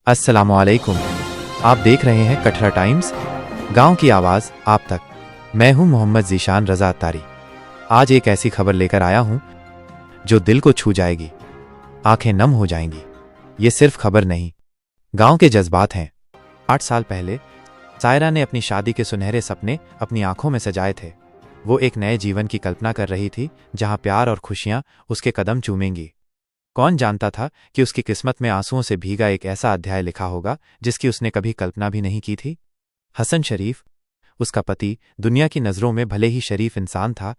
अस्सलामुअलैकुम। आप देख रहे हैं कटरा टाइम्स, गांव की आवाज़ आप तक। मैं हूं मोहम्मद ज़ीशान रज़ा अत्तारी। आज एक ऐसी खबर लेकर आया हूं जो दिल को छू जाएगी, आंखें नम हो जाएंगी। ये सिर्फ खबर नहीं, गांव के जज्बात हैं। 8 साल पहले सायरा ने अपनी शादी के सुनहरे सपने अपनी आंखों में सजाए थे। वो एक नए जीवन की कल्पना कर रही थी, जहां प्यार और खुशियां उसके कदम चूमेंगी। कौन जानता था कि उसकी किस्मत में आंसुओं से भीगा एक ऐसा अध्याय लिखा होगा जिसकी उसने कभी कल्पना भी नहीं की थी। हसन शरीफ, उसका पति, दुनिया की नज़रों में भले ही शरीफ इंसान था,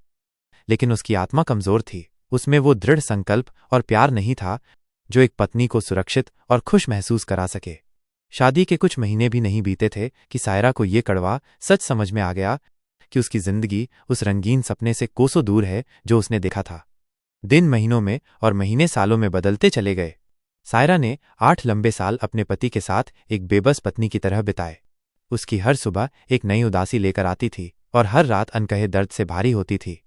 लेकिन उसकी आत्मा कमज़ोर थी। उसमें वो दृढ़ संकल्प और प्यार नहीं था जो एक पत्नी को सुरक्षित और खुश महसूस करा सके। शादी के कुछ महीने भी नहीं बीते थे कि सायरा को ये कड़वा सच समझ में आ गया कि उसकी जिंदगी उस रंगीन सपने से कोसों दूर है जो उसने देखा था। दिन महीनों में और महीने सालों में बदलते चले गए। सायरा ने 8 लंबे साल अपने पति के साथ एक बेबस पत्नी की तरह बिताए। उसकी हर सुबह एक नई उदासी लेकर आती थी और हर रात अनकहे दर्द से भारी होती थी।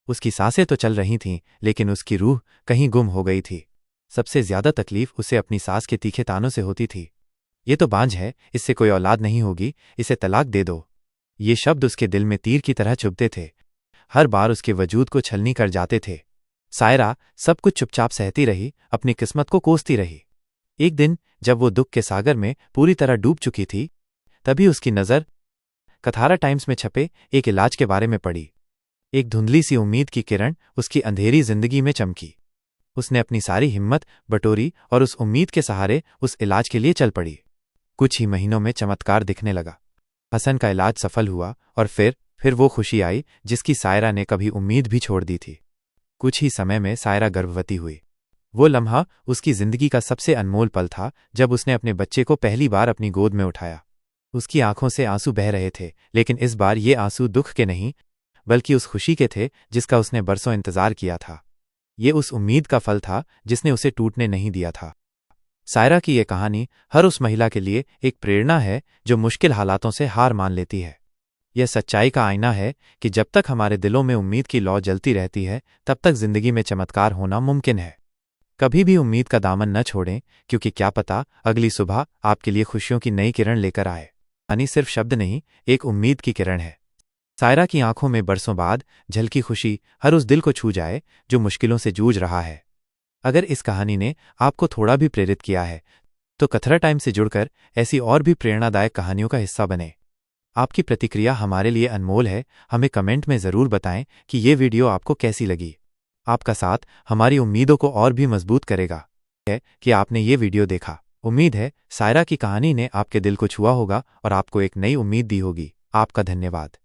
उसकी सांसें तो चल रही थीं, लेकिन उसकी रूह कहीं गुम हो गई थी। सबसे ज्यादा तकलीफ उसे अपनी सास के तीखे तानों से होती थी। ये तो बांझ है, इससे कोई औलाद नहीं होगी, इसे तलाक दे दो। ये शब्द उसके दिल में तीर की तरह चुभते थे, हर बार उसके वजूद को छलनी कर जाते थे। सायरा सब कुछ चुपचाप सहती रही, अपनी किस्मत को कोसती रही। एक दिन जब वो दुख के सागर में पूरी तरह डूब चुकी थी, तभी उसकी नज़र कथारा टाइम्स में छपे एक इलाज के बारे में पड़ी। एक धुंधली सी उम्मीद की किरण उसकी अंधेरी जिंदगी में चमकी। उसने अपनी सारी हिम्मत बटोरी और उस उम्मीद के सहारे उस इलाज के लिए चल पड़ी। कुछ ही महीनों में चमत्कार दिखने लगा। हसन का इलाज सफल हुआ और फिर वो खुशी आई जिसकी सायरा ने कभी उम्मीद भी छोड़ दी थी। कुछ ही समय में सायरा गर्भवती हुई। वो लम्हा उसकी जिंदगी का सबसे अनमोल पल था जब उसने अपने बच्चे को पहली बार अपनी गोद में उठाया। उसकी आंखों से आंसू बह रहे थे, लेकिन इस बार ये आंसू दुख के नहीं, बल्कि उस खुशी के थे जिसका उसने बरसों इंतजार किया था। ये उस उम्मीद का फल था जिसने उसे टूटने नहीं दिया था। सायरा की ये कहानी हर उस महिला के लिए एक प्रेरणा है जो मुश्किल हालातों से हार मान लेती है। यह सच्चाई का आईना है कि जब तक हमारे दिलों में उम्मीद की लौ जलती रहती है, तब तक जिंदगी में चमत्कार होना मुमकिन है। कभी भी उम्मीद का दामन न छोड़ें, क्योंकि क्या पता अगली सुबह आपके लिए खुशियों की नई किरण लेकर आए। यानी सिर्फ शब्द नहीं, एक उम्मीद की किरण है। सायरा की आंखों में बरसों बाद झलकी खुशी हर उस दिल को छू जाए जो मुश्किलों से जूझ रहा है। अगर इस कहानी ने आपको थोड़ा भी प्रेरित किया है, तो कथरा टाइम से जुड़कर ऐसी और भी प्रेरणादायक कहानियों का हिस्सा बने। आपकी प्रतिक्रिया हमारे लिए अनमोल है। हमें कमेंट में ज़रूर बताएं कि ये वीडियो आपको कैसी लगी। आपका साथ हमारी उम्मीदों को और भी मजबूत करेगा। है कि आपने ये वीडियो देखा। उम्मीद है सायरा की कहानी ने आपके दिल को छुआ होगा और आपको एक नई उम्मीद दी होगी। आपका धन्यवाद।